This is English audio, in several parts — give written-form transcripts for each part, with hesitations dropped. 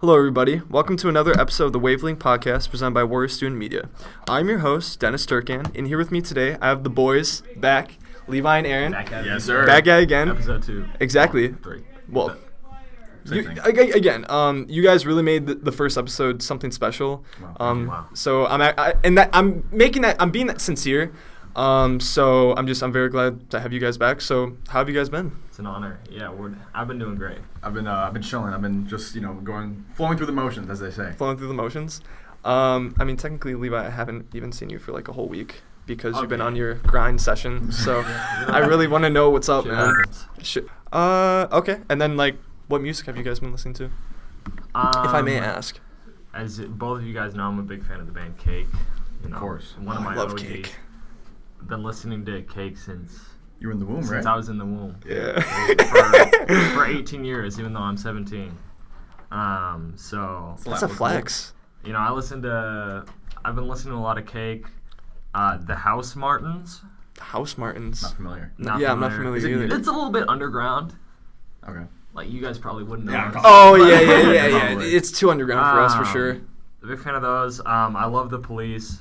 Hello, everybody. Welcome to another episode of the Wavelink podcast presented by Warrior Student Media. I'm your host, Dennis Turkan, and here with me today, I have the boys back, Levi and Aaron. Back at Yes, sir. Back at again. Episode 2. Exactly. 3. Well, Same thing. again, you guys really made the first episode something special. Wow. So I'm being sincere. So I'm very glad to have you guys back. So how have you guys been? It's an honor. Yeah, I've been doing great. I've been chilling. I've been just flowing through the motions, as they say. Flowing through the motions. Technically, Levi, I haven't even seen you for like a whole week because you've been on your grind session. So I really want to know what's up, man. Okay. And then what music have you guys been listening to? If I may ask. As both of you guys know, I'm a big fan of the band Cake. Of course. One of my I love OGs. Cake. Been listening to Cake since You were in the womb, right? I was in the womb. Yeah. For 18 years, even though I'm 17. So That's a flex. you know, I've been listening to a lot of Cake. The House Martins. House Martins. Not familiar. I'm not familiar Is it either. It's a little bit underground. Okay. Like you guys probably wouldn't know. Yeah, it. Oh Probably. yeah. Probably. It's too underground for us for sure. A big fan of those. I love The Police.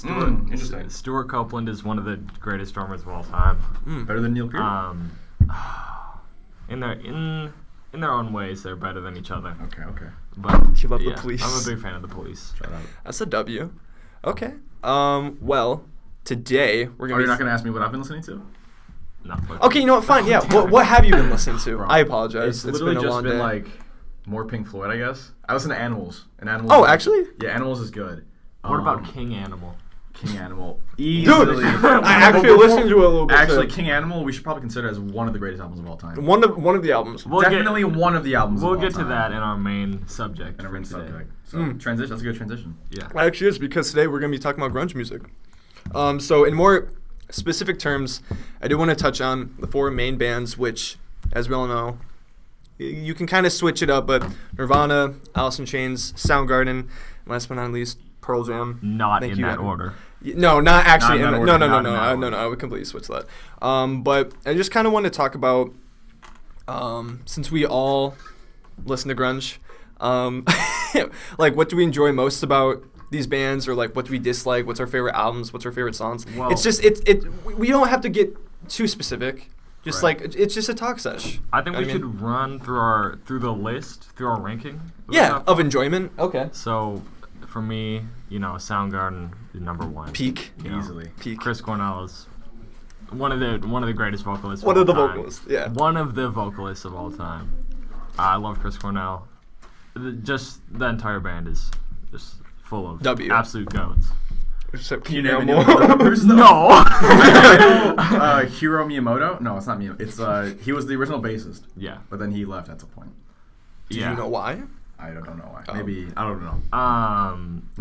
Interesting. Stuart Copeland is one of the greatest drummers of all time. Better than Neil Peart? In their own ways, they're better than each other. Okay. But You love The yeah, Police. I'm a big fan of The Police. Shout out. That's a W. Okay. Well, today we're Oh, gonna. you're not gonna ask me what I've been listening to? Not for- Okay, you know what? Fine. Yeah. What have you been listening to? Bro, I apologize. It's It's literally been a just long been day. like more Pink Floyd, I guess. I listen to Animals, and Animals. Oh, actually? Yeah, Animals is good. What about King Animal? King Animal? Dude, Easily. I actually listened to it a little bit. Actually, too. King Animal, we should probably consider as one of the greatest albums of all time. one of the albums. Definitely one of the albums. We'll of all get to time. that in our main subject. In our for main today. subject. So transition. That's a good transition. Yeah. It actually is because today we're gonna be talking about grunge music. So in more specific terms, I do want to touch on the 4 main bands, which, as we all know, you can kind of switch it up, but Nirvana, Alice in Chains, Soundgarden, and last but not least, Pearl Jam. Not Thank in you, that Adam. order. No, not actually. Not in that No, order, no, not no, in that no, order. I would completely switch that. But I just kind of want to talk about, since we all listen to grunge, what do we enjoy most about these bands, or what do we dislike? What's our favorite albums? What's our favorite songs? Well- It's just we don't have to get too specific. Just Right. it's just a talk sesh. I think we mean, should run through our ranking. of enjoyment. Okay. So, for me, Soundgarden is number 1. Peak. You know, Easily. Peak. Chris Cornell is one of the greatest vocalists. One of of the all time. vocalists. Yeah. One of the vocalists of all time. I love Chris Cornell. Just the entire band is just full of W. absolute goats. Except Can you Kino name any More. other members, though? No. I know, Hiro Miyamoto? No, it's not Miyamoto. It's he was the original bassist, Yeah. but then he left at some point. Do Yeah. you know why? I don't know why. Oh. Maybe I don't know.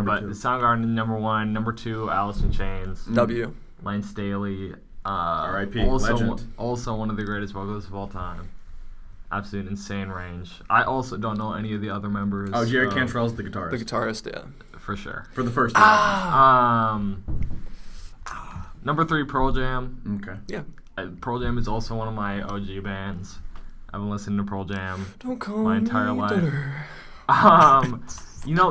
But two. Soundgarden number 1, number 2, Alice in Chains, W. Lane Staley. R.I.P., Also, legend. also one of the greatest vocalists of all time. Absolute insane range. I also don't know any of the other members. Oh, Jerry of- Cantrell's the guitarist. The guitarist. Yeah. for sure. For the first album. Number 3, Pearl Jam. Okay. Yeah. Pearl Jam is also one of my OG bands. I've been listening to Pearl Jam Don't call my entire me life. daughter.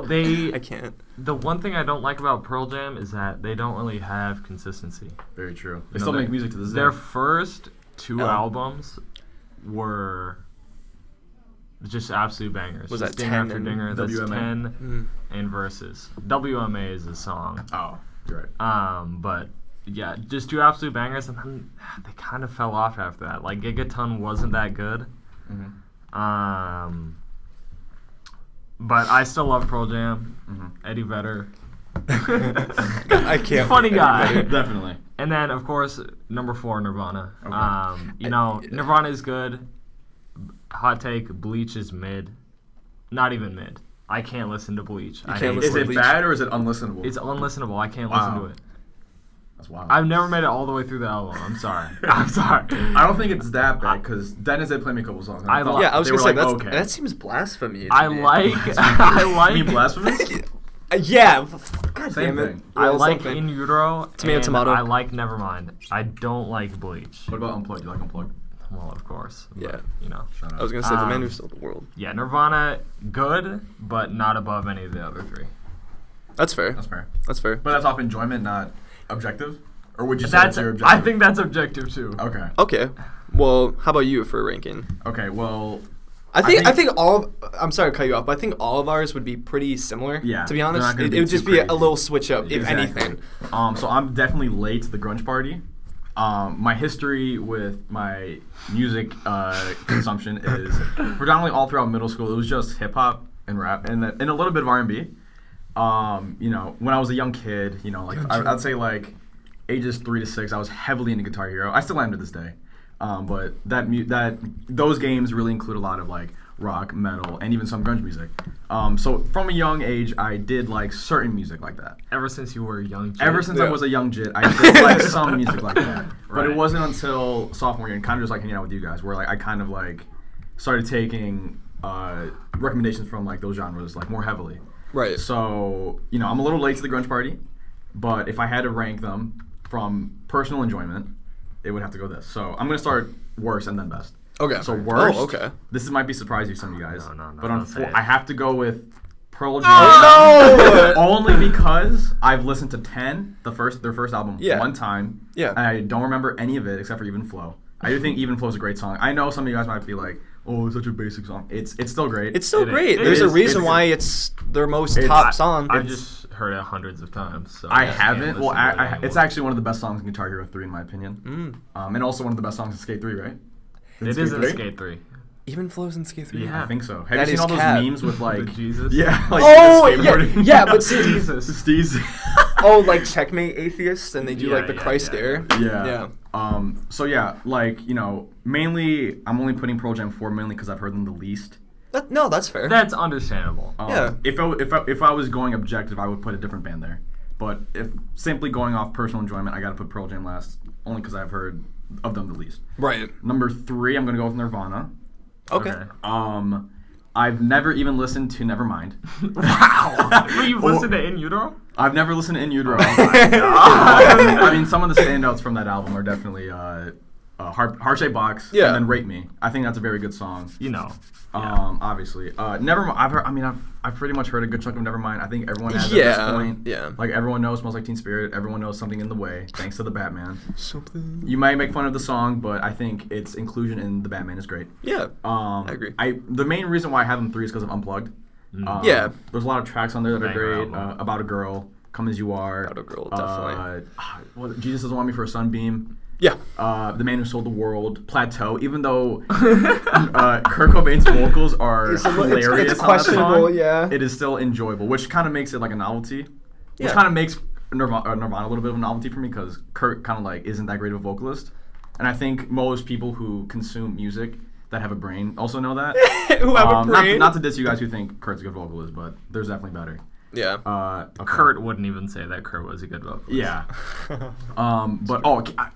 They. I can't. The one thing I don't like about Pearl Jam is that they don't really have consistency. Very true. They You know, still their- make music to this day. Their first 2 Oh. albums were just absolute bangers. Was Just that Dinger 10 After and Dinger? That's WMA? 10 and Versus. WMA is a song. Oh, you're right. But yeah, just 2 absolute bangers, and then they kind of fell off after that. Like Gigaton wasn't that good. Mm-hmm. But I still love Pearl Jam. Mm-hmm. Eddie Vedder. I can't. Funny guy. Definitely. And then, of course, number 4, Nirvana. Okay. Nirvana is good. Hot take, Bleach is mid. Not even mid. I can't listen to Bleach. I can't hate listen Is to it Bleach. bad or is it unlistenable? It's unlistenable. I can't Wow. listen to it. That's wild. I've never made it all the way through the album. I'm sorry. I'm sorry. I don't think it's that bad because Dennis did play me a couple songs. and I thought li- Yeah, I was they gonna were say like, okay. that seems blasphemy. to I me. like. You mean blasphemous? Yeah. God Same damn it. thing. I Yeah, like something. In Utero. Tomato, and tomato. I like Nevermind. I don't like Bleach. What about Unplugged? Do you like Unplugged? well, of course. But, Yeah. You know. Shut up. I was gonna say the man who stole the world. Yeah, Nirvana, good, but not above any of the other three. That's fair. That's fair. That's fair. But that's off enjoyment, not objective? Or would you say that's your I objective? think that's objective too. Okay. Okay. Well, how about you for ranking? Okay, well... I think all of, I'm sorry to cut you off, but I think all of ours would be pretty similar. Yeah, To be they're not honest, gonna it be would too just be a crazy. little switch up, if Exactly. anything. So I'm definitely late to the grunge party. My history with my music consumption is predominantly all throughout middle school. It was just hip hop and rap and a little bit of R&B. You know, when I was a young kid, you know, like I'd say like ages 3 to 6, I was heavily into Guitar Hero. I still am to this day. But those games really include a lot of like rock, metal, and even some grunge music. So from a young age, I did like certain music like that. Ever since you were a young kid. Ever since I Yeah. was a young jit, I did like some music like that. But Right. it wasn't until sophomore year and kind of just like hanging out with you guys where like I kind of like started taking recommendations from like those genres like more heavily. Right. So, you know, I'm a little late to the grunge party, but if I had to rank them from personal enjoyment, it would have to go this. So I'm going to start worst and then best. Okay. So worst, Oh, okay. this might be surprising to some of you guys, No, but don't say it. I have to go with Pearl Jam. Oh, no! Only because I've listened to their first album, Yeah. one time. Yeah. And I don't remember any of it except for Even Flow. I do think Even Flow is a great song. I know some of you guys might be like, "Oh, it's such a basic song." It's still great. It's still It is. great. It There's a is. reason It's- why it's their most It's- top song. I've just heard it hundreds of times. So I can't haven't. Well, listen to it it's anymore. actually one of the best songs in Guitar Hero 3 in my opinion. And also one of the best songs in Skate 3, right? It is in 3? Skate 3. Even flows in Skate 3. Yeah. I think so. Have That you is seen all those cap. memes with like The Jesus? Yeah. Like Oh, the yeah, skateboarding? yeah, but see, Jesus. Steez. oh, like checkmate atheists, and they do like the Yeah, Christ yeah. stare. Yeah. So yeah, like, you know, mainly I'm only putting Pearl Jam 4 mainly because I've heard them the least. No, that's fair. That's understandable. Yeah. If I was going objective, I would put a different band there. But if simply going off personal enjoyment, I got to put Pearl Jam last, only because I've heard of them the least. Right. Number 3, I'm gonna go with Nirvana. Okay. I've never even listened to Nevermind. Wow. Wait, you've listened to In Utero? I've never listened to In Utero. Oh I mean, some of the standouts from that album are definitely Heart Shaped Box Yeah. and then Rate Me. I think that's a very good song. You know. Obviously. Nevermind. I've pretty much heard a good chunk of Nevermind. I think everyone has at Yeah, this point. yeah. Like everyone knows Smells Like Teen Spirit. Everyone knows Something in the Way, thanks to the Batman. Something. You might make fun of the song, but I think its inclusion in the Batman is great. Yeah. I agree. The main reason why I have them 3 is because of Unplugged. Yeah. There's a lot of tracks on there that are Banger great. album. About a Girl, Come As You Are. About a Girl, definitely. Jesus Doesn't Want Me for a Sunbeam. Yeah. The Man Who Sold the World, Plateau. Even though Kurt Cobain's vocals are hilarious it's on that questionable, song, yeah. it is still enjoyable, which kind of makes it like a novelty. Which Yeah. kind of makes Nirvana a little bit of a novelty for me because Kurt kind of like isn't that great of a vocalist, and I think most people who consume music that have a brain also know that. Who have a brain? Not to diss you guys who think Kurt's a good vocalist, but there's definitely better. Yeah. Okay. Kurt wouldn't even say that Kurt was a good vocalist. Yeah.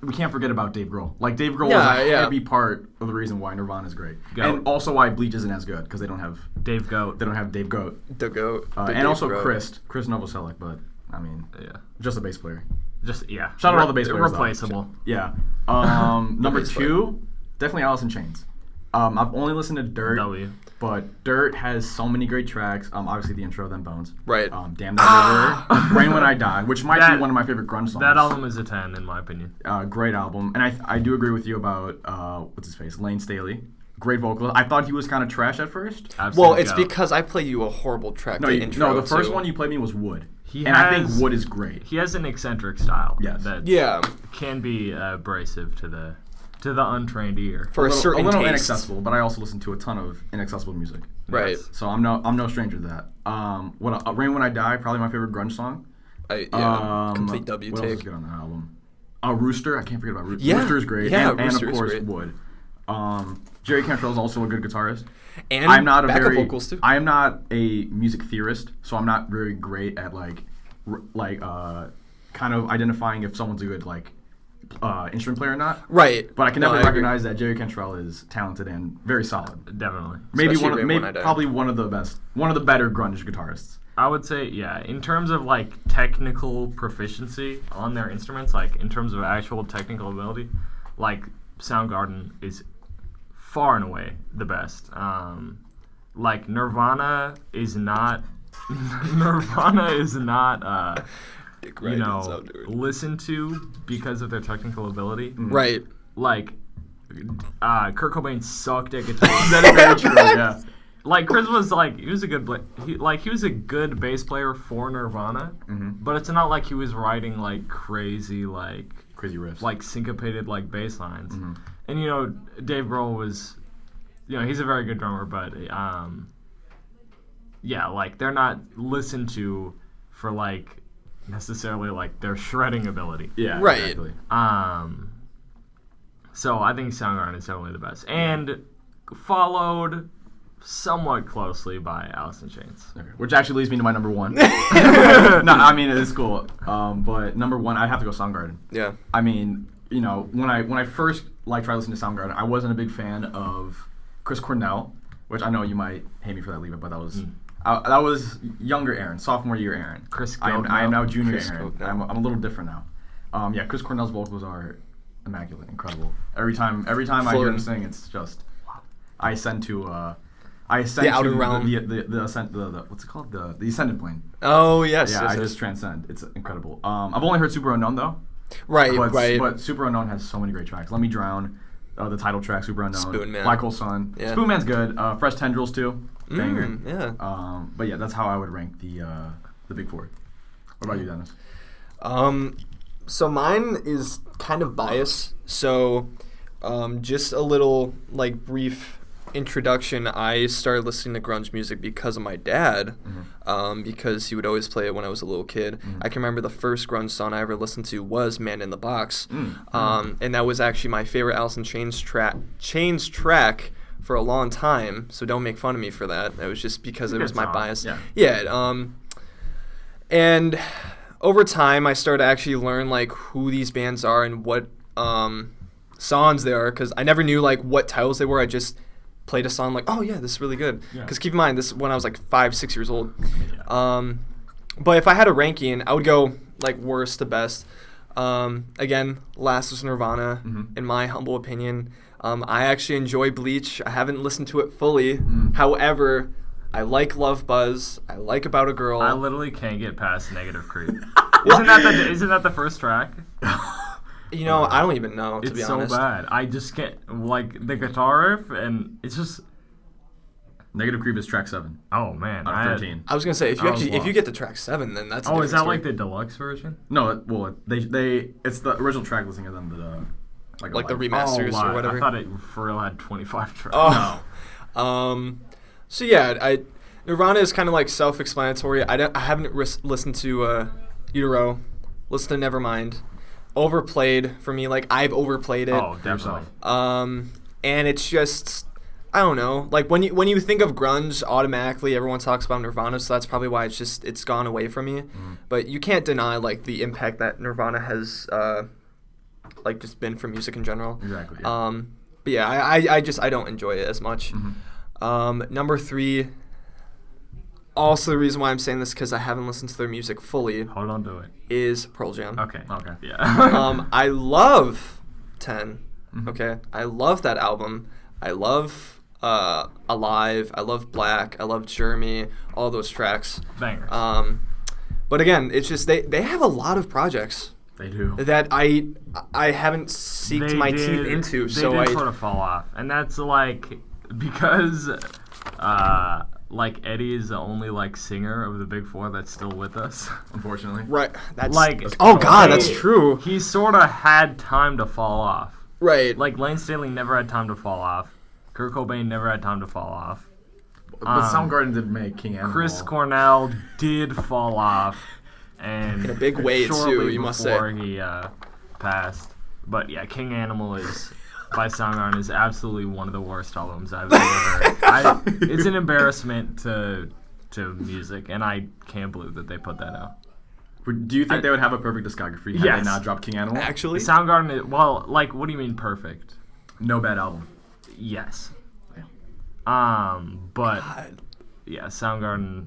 We can't forget about Dave Grohl. Like Dave Grohl Yeah, is a yeah. heavy part of the reason why Nirvana is great, Goat. and also why Bleach isn't as good because they don't have Dave Goat. Dave Goat, The goat. Big and Dave also Grohl. Chris Novoselic, but I mean, Yeah. just a bass player. Just, yeah. Shout out all the bass players, though. Replaceable. Yeah. Number bass 2, definitely Alice in Chains. I've only listened to Dirt, W. but Dirt has so many great tracks. Obviously the intro, then Bones. Right. Damn That River, Rain When I Die, which might be That- one of my favorite grunge songs. That album is a 10, in my opinion. Great album, and I do agree with you about what's his face, Lane Staley. Great vocalist. I thought he was kind of trash at first. Well, Absolute it's goat. because I play you a horrible track. No, the the intro first to- one you played me was Wood, He and I has- think Wood is great. He has an eccentric style. Yes. That Yeah. can be abrasive to the untrained ear. For a certain a little taste. inaccessible, but I also listen to a ton of inaccessible music. Right. Yes. So I'm no stranger to that. Rain When I Die, probably my favorite grunge song. Complete W what else is take. good on that album? Rooster, I can't forget about Rooster. Yeah. Rooster is great, Yeah, and Rooster of is course great. Wood. Jerry Cantrell is also a good guitarist. And I'm not backup vocals too. I am not a music theorist, so I'm not very great at kind of identifying if someone's a good instrument player or not. Right. But I can No, definitely agree. recognize that Jerry Cantrell is talented and very solid. Definitely. Maybe Especially Rain When I Die. probably one of the better grunge guitarists. I would say, yeah, in terms of technical proficiency on their instruments, in terms of actual technical ability, Soundgarden is far and away the best. Like Nirvana is not listened to because of their technical ability. Right. Like Kurt Cobain sucked at guitar. That is very true. Yeah. Like Chris was like he was a good he was a good bass player for Nirvana, but it's not like he was writing like crazy riffs, like syncopated like bass lines. And you know, Dave Grohl was, you know, he's a very good drummer, but yeah, like they're not listened to for like necessarily like their shredding ability. Yeah, right. Exactly. So I think Soundgarden is definitely the best, and followed somewhat closely by Alice in Chains. Okay. Which actually leads me to my number one. No, I mean it is cool, but number one, I have to go Soundgarden. Yeah. I mean, you know, when I first tried listening to Soundgarden, I wasn't a big fan of Chris Cornell, which I know you might hate me for that, leave it, but that was that was younger Aaron, sophomore year Aaron. I am now junior Chris Aaron. I'm a little different now. Yeah, Chris Cornell's vocals are immaculate, incredible. Every time I hear him sing, it's just I ascend to the outer realm, the ascent, the what's it called, the ascendant plane. Oh yes. Yeah, yes, I just transcend. It's incredible. I've only heard Super Unknown though. Right. But Super Unknown has so many great tracks. Let Me Drown, the title track, Super Unknown. Spoonman. Black Hole Sun. Yeah. Spoonman's good. Fresh Tendrils too. Banger. Yeah. But yeah, that's how I would rank the Big Four. What about you, Dennis? So mine is kind of biased. So, just a little like brief introduction. I started listening to grunge music because of my dad, because he would always play it when I was a little kid. I can remember the first grunge song I ever listened to was "Man in the Box," and that was actually my favorite Alice in Chains track for a long time. So don't make fun of me for that. It was just because it was my bias. Yeah. And over time, I started to actually learn like who these bands are and what songs they are, because I never knew like what titles they were. I just played a song like, oh yeah, this is really good. Because keep in mind, this is when I was like 5-6 years old. But if I had a ranking, I would go like worst to best. Again, last was Nirvana, in my humble opinion. I actually enjoy Bleach. I haven't listened to it fully. However, I like Love Buzz. I like About a Girl. I literally can't get past Negative Creep. Isn't that the first track? You know, I don't even know, to be honest. It's so bad. I just get, like, the guitar riff, and it's just... Negative Creep is track 7. Oh, man. Out of 13. I was going to say, if you get to track 7, then that's a is that story. like the deluxe version? No, well, it's the original track listing of them that... like the remasters or whatever. I thought it for real had 25 tracks. Oh. No. So yeah, Nirvana is kind of like self-explanatory. I haven't listened to Utero, listened to Nevermind. Overplayed for me, like I've overplayed it. Oh, definitely. And it's just, I don't know. Like when you think of grunge, automatically everyone talks about Nirvana, so that's probably why it's gone away from me. But you can't deny like the impact that Nirvana has like just been for music in general. Exactly. Yeah. But yeah, I don't enjoy it as much. Number 3, also the reason why I'm saying this because I haven't listened to their music fully. Hold on to it. Is Pearl Jam. Okay. Yeah. I love 10. Okay. I love that album. I love Alive. I love Black. I love Jeremy. All those tracks. Bangers. But again, it's just they have a lot of projects. They do. That I haven't seeked my teeth into. They did sort of fall off, and that's like because like Eddie is the only like singer of the Big Four that's still with us, unfortunately. Right. That's like that's true. He sort of had time to fall off. Right. Like Lane Staley never had time to fall off. Kurt Cobain never had time to fall off. But Soundgarden did make King Animal. Chris Cornell did fall off, and in a big way too, you must say. Before he passed. But yeah, King Animal by Soundgarden is absolutely one of the worst albums I've ever heard. It's an embarrassment to music, and I can't believe that they put that out. Do you think they would have a perfect discography had they not dropped King Animal? Actually, Soundgarden. Like, what do you mean perfect? No bad album. Yes. Yeah. But God. Yeah, Soundgarden.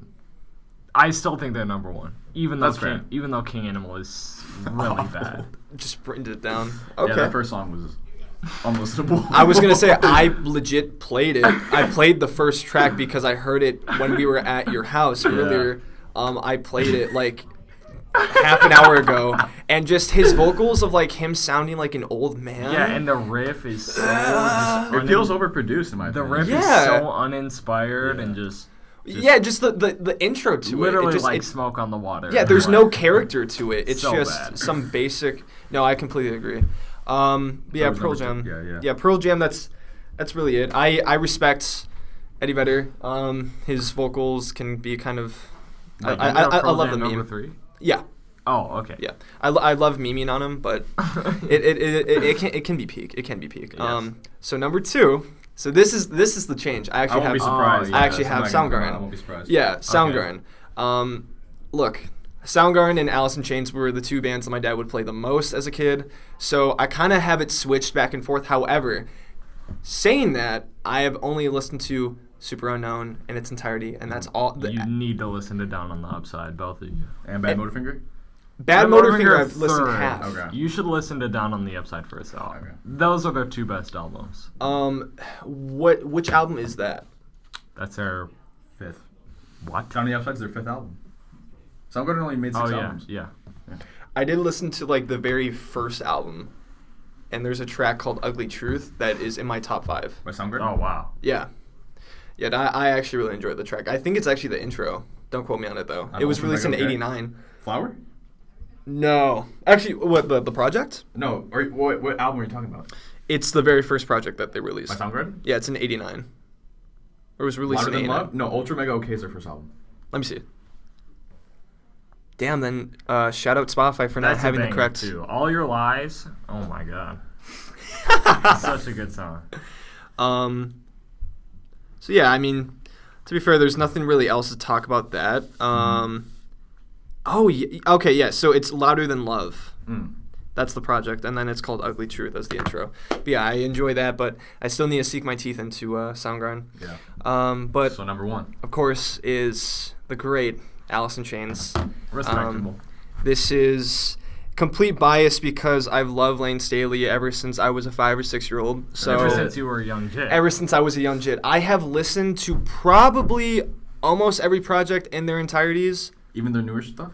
I still think they're number 1, even though King Animal is really bad. Just printed it down. Okay. Yeah, that first song was unlistenable. I was gonna say I legit played it. I played the first track because I heard it when we were at your house earlier. I played it like half an hour ago, and just his vocals of like him sounding like an old man. Yeah, and the riff is so It feels overproduced in my the opinion. riff is so uninspired and just just the intro to literally it. Just, like smoke on the water. Yeah, there's no character to it. It's So just bad. some basic. No, I completely agree. But yeah, was Pearl number Jam. two. Yeah, Pearl Jam. That's really it. I respect Eddie Vedder. His vocals can be kind of. I love the number meme. 3. Yeah, Oh, okay. yeah. I love memeing on him, but it can be peak. It can be peak. Yes. So number 2. So this is the change. I I actually won't be have. surprised. I actually That's have not gonna come Soundgarden. out. I won't be surprised. Yeah, Soundgarden. Look, Soundgarden and Alice in Chains were the 2 bands that my dad would play the most as a kid. So I kind of have it switched back and forth. However, saying that, I have only listened to Super Unknown in its entirety, and that's all. You need to listen to Down on the Upside, both of you. And Bad Motorfinger? Bad Motorfinger, I've listened third. half. Okay. You should listen to Down on the Upside first. Okay. Those are their 2 best albums. Which album is that? That's their 5th. what? Johnny Upside's their 5th album. Soundgarden only made 6 Oh yeah, albums. yeah. I did listen to like the very first album, and there's a track called "Ugly Truth" that is in my top 5. By Soundgarden? Oh wow. Yeah. Yeah, I actually really enjoyed the track. I think it's actually the intro. Don't quote me on it, though. It was Ultra released in Mega Okay. '89. Flower? No. Actually, what, the project? No. Or what album are you talking about? It's the very first project that they By released. Soundgarden? Yeah, it's in '89. Or it was released Louder in Than '89. Love? No, Ultra Mega OK is their first album. Let me see. Damn, then shout out Spotify for not That's having a the banger, correct... too. All Your Lies. Oh my god. Such a good song. So yeah, I mean, to be fair, there's nothing really else to talk about that. Okay, yeah, so it's Louder Than Love. Mm. That's the project, and then it's called Ugly Truth as the intro. But yeah, I enjoy that, but I still need to sink my teeth into Soundgarden. Yeah. But So number 1. of course is the great Alice in Chains. Respectable. This is complete bias because I've loved Lane Staley ever since I was a 5 or 6 year old. So Ever since you were a young jit. ever since I was a young jit, I have listened to probably almost every project in their entireties. Even their newer stuff?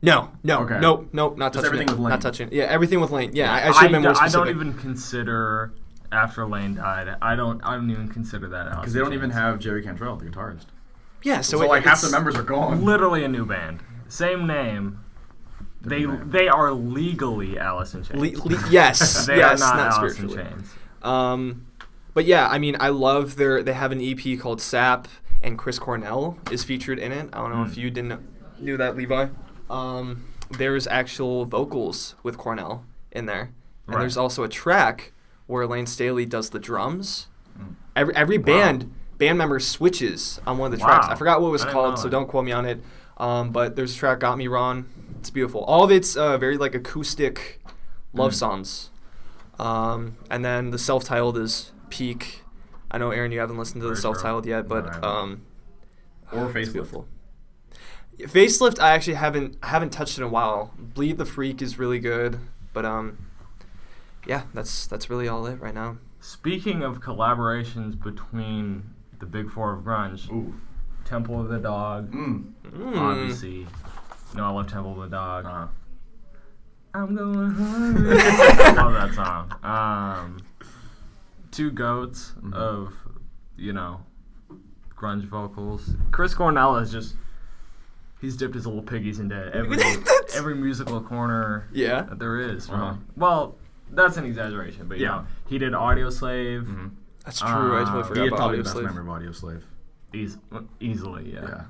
No, Okay. nope, not touching everything it. with Lane. Not touching it. Yeah, everything with Lane. Yeah, I should have been more specific. I don't even consider after Lane died. I don't even consider that out. Because they don't even have Jerry Cantrell, the guitarist. Yeah, So like half the it's- members are gone. literally a new band. Same name. They are legally Alice in Chains. Yes, They yes, are not not Alice in spiritually. Chains. But yeah, I mean, I love they have an EP called Sap, and Chris Cornell is featured in it. I don't know if you knew that, Levi. There's actual vocals with Cornell in there, and Right. there's also a track where Lane Staley does the drums. Every band member switches on one of the tracks. Wow. I forgot what it was I didn't called, know so that. don't quote me on it. But there's a track, Got Me Wrong. It's beautiful. All of it's very like acoustic love songs. And then the self-titled is peak. I know, Aaron, you haven't listened to the Very self-titled yet, No, I but haven't. Or it's Facelift. beautiful. Facelift, I actually haven't touched in a while. Bleed the Freak is really good, but yeah, that's really all it right now. Speaking of collaborations between the Big Four of Grunge, Ooh. Temple of the Dog, obviously. You know, I love Temple of the Dog. I'm going hungry. I love that song. 2 goats of, grunge vocals. Chris Cornell is just, he's dipped his little piggies into every musical corner Yeah. that there is. Uh-huh. Well, that's an exaggeration, but Yeah. he did Audio Slave. That's true. I totally He forgot is about probably Audio the best Slave. member of Audio Slave. Easily, yeah. Yeah.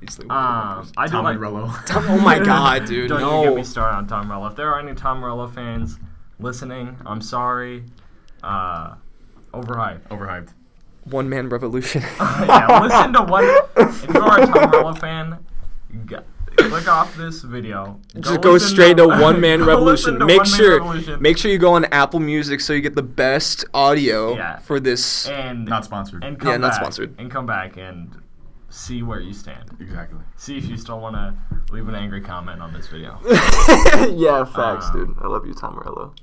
Easily. I do Tom like. Morello. Oh my God, dude! Don't no. even get me started on Tom Morello. If there are any Tom Morello fans listening, I'm sorry. Overhyped. Overhyped. One Man Revolution. Yeah, listen to one. If you are a Tom Morello fan, click off this video. Just go listen straight to One Man go Revolution. listen to Make One Man sure Revolution. you go on Apple Music so you get the best audio Yeah. for this. and Not sponsored. and come Yeah, not back, sponsored. And come back and see where you stand. Exactly. See if you still want to leave an angry comment on this video. Yeah, facts, Um, dude. I love you, Tom Morello.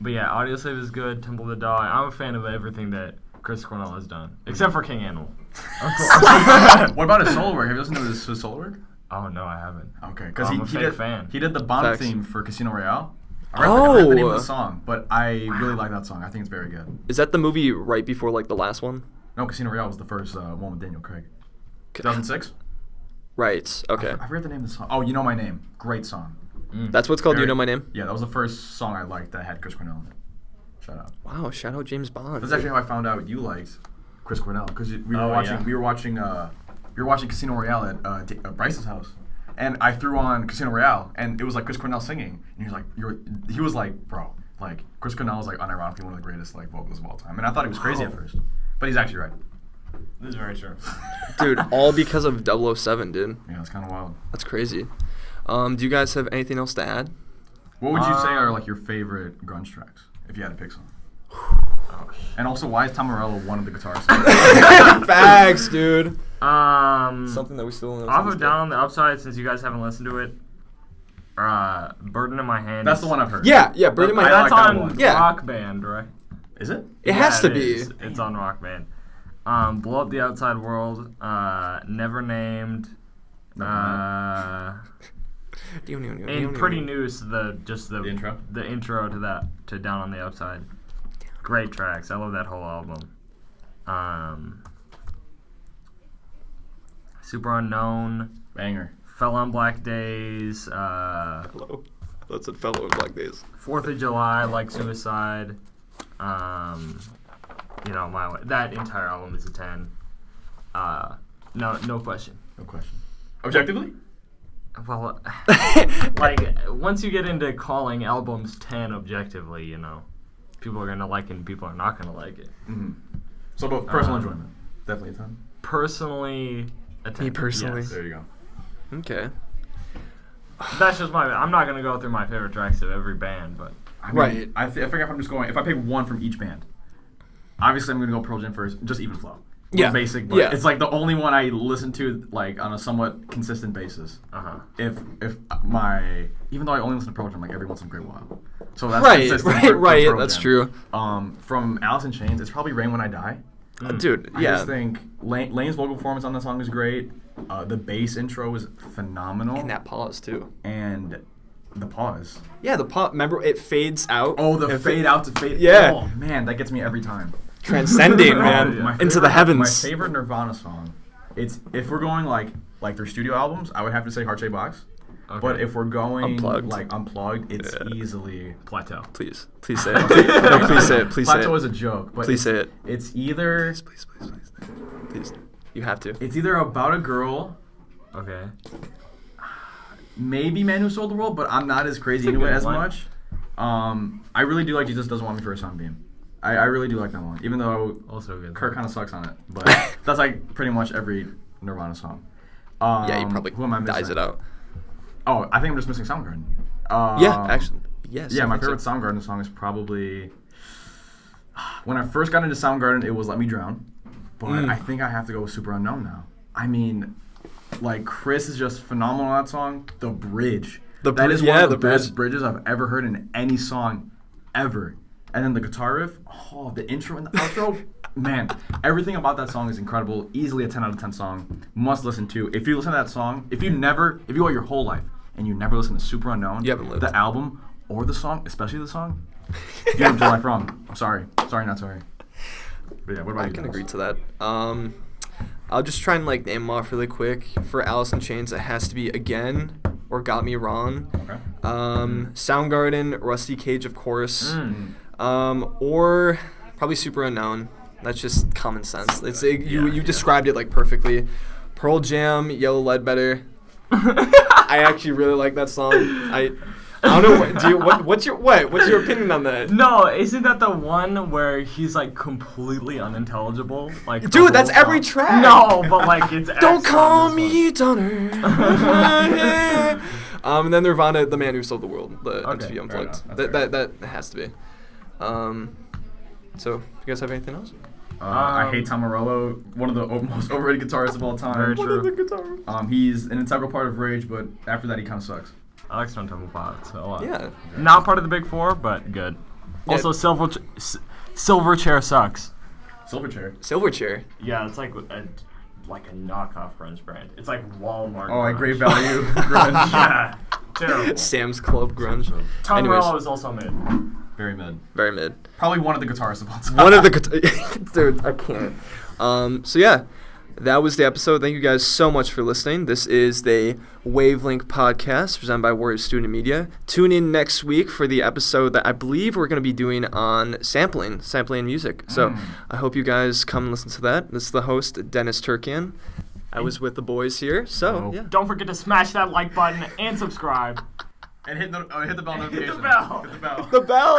But yeah, Audioslave is good. Temple of the Dog. I'm a fan of everything that Chris Cornell has done, except for King Animal. Of course. What about his solo work? Have you listened to his solo work? Oh no, I haven't. Okay, because I'm a he fake did fan. he did the Bond Facts. theme for Casino Royale. I forgot the name of Oh. the song, but I really like that song. I think it's very good. Is that the movie right before like the last one? No, Casino Royale was the first one with Daniel Craig. 2006. Right. Okay. I forget the name of the song. Oh, You Know My Name. Great song. That's what's called. Very- You Know My Name. Yeah, that was the first song I liked that had Chris Cornell in it. Shout out. Wow. Shout out James Bond. That's actually how I found out you liked Chris Cornell because we were Oh, watching. yeah. We were watching Casino Royale at Bryce's house, and I threw on Casino Royale, and it was like Chris Cornell singing, and he was like, he was like, bro, like Chris Cornell is like unironically one of the greatest like vocalists of all time, and I thought he was crazy at first, but he's actually right. This is very true. Dude, all because of 007, dude. Yeah, it's kind of wild. That's crazy. Do you guys have anything else to add? What would you say are like your favorite grunge tracks if you had to pick some? And also, why is Tom Morello one of the guitarists? Facts, dude. Something that we still don't know. Off of Down on the Upside, since you guys haven't listened to it, Burden in My Hand. That's the one I've heard. Yeah, Burn in My I Hand. That's like that on one. Yeah. Rock Band, right? Is it? It has to it be. is. It's on Rock Band. Blow Up the Outside World. Never Named. And Pretty News. The intro? The intro to that to Down on the Upside. Great tracks. I love that whole album. Super Unknown. Banger. Fell on Black Days. Hello. That's a fellow in Black Days. 4th of July, Like Suicide. That entire album is a 10. No question. No question. Objectively? Well, like once you get into calling albums 10 objectively, people are gonna like it and people are not gonna like it. Mm-hmm. So both personal enjoyment. Definitely a 10. Personally, a 10. Me personally. Yes. There you go. Okay. That's just I'm not gonna go through my favorite tracks of every band, but I mean, Right. I figure if I'm just going, if I pick one from each band, obviously I'm gonna go Pearl Jam first, just even flow. Yeah. Basic, but Yeah. it's like the only one I listen to like on a somewhat consistent basis. If even though I only listen to Pearl Jam like every once in a great while, so that's consistent for Pearl That's Jam. true. From Alice in Chains, it's probably Rain When I Die. Dude, I yeah. just think Lane's vocal performance on the song is great. The bass intro is phenomenal. And that pause too. And the pause. Yeah, the pause. Remember, it fades out. Oh, the fade out to fade. Yeah. Oh man, that gets me every time. Transcending, man, My into the favorite- heavens. My favorite Nirvana song. It's if we're going like their studio albums, I would have to say Heart Shaped Box. okay. But if we're going Unplugged. like unplugged, it's Yeah. easily Plateau. Please say it. No, please say it. Please say Plateau it. is a joke, but Please say it. it's either Please. You have to. it's either about a girl, okay. maybe Man Who Sold the World, but I'm not as crazy That's a into it good as one. much. I really do like Jesus Doesn't Want Me for a Sunbeam. I really do like that one, even though Also good. Kurt kind of sucks on it, but that's like pretty much every Nirvana song. Yeah, he probably who am I missing? dies it out. Oh, I think I'm just missing Soundgarden. Yeah, actually, yes. Yeah, I my think favorite so. Soundgarden song is probably when I first got into Soundgarden, it was Let Me Drown, but I think I have to go with Super Unknown now. I mean, like Chris is just phenomenal on that song. The bridge, that is one of the best bridges I've ever heard in any song ever. And then the guitar riff, the intro and the outro, man, everything about that song is incredible. Easily a 10 out of 10 song. Must listen to. If you listen to that song, if you go your whole life and you never listen to Super Unknown, You haven't lived. the album or the song, especially the song, you have your life wrong. I'm sorry. Sorry, not sorry. But yeah, what about I you can guys? agree to that. I'll just try and like name them off really quick. For Alice in Chains, it has to be Again or Got Me Wrong. Okay. Soundgarden, Rusty Cage, of course. Or probably Super Unknown. That's just common sense. It's you described it like perfectly. Pearl Jam, Yellow Ledbetter. I actually really like that song. I don't know. What's your opinion on that? No, isn't that the one where he's like completely unintelligible? Like the Dude, whole that's every song? track. No, but like it's. Don't X call on this me Donner. And then Nirvana, The Man Who Sold the World, the Okay, MTV fair Unplugged. enough. That's That has to be. So, you guys have anything else? I hate Tom Morello, one of the most overrated guitarists of all time. Very true. He's an integral part of Rage, but after that he kind of sucks. I like Stone Temple Pilots a lot. Yeah. Not part of the Big Four, but good. Also, Silverchair sucks. Silverchair. Silverchair. Yeah, it's like a knockoff grunge brand. It's like Walmart. Oh, like grunge. great value grunge. Yeah, terrible. Sam's Club grunge. Tom Anyways. Morello is also mid. Very mid. Very mid. Probably one of the guitarists of all time. One of the dude, I can't. So yeah, that was the episode. Thank you guys so much for listening. This is the Wavelink podcast presented by Warrior Student Media. Tune in next week for the episode that I believe we're going to be doing on sampling music. So I hope you guys come and listen to that. This is the host, Dennis Turkian. I was with the boys here, so yeah. Don't forget to smash that like button and subscribe. And hit the bell notification. Hit the bell. Hit the bell. The bell.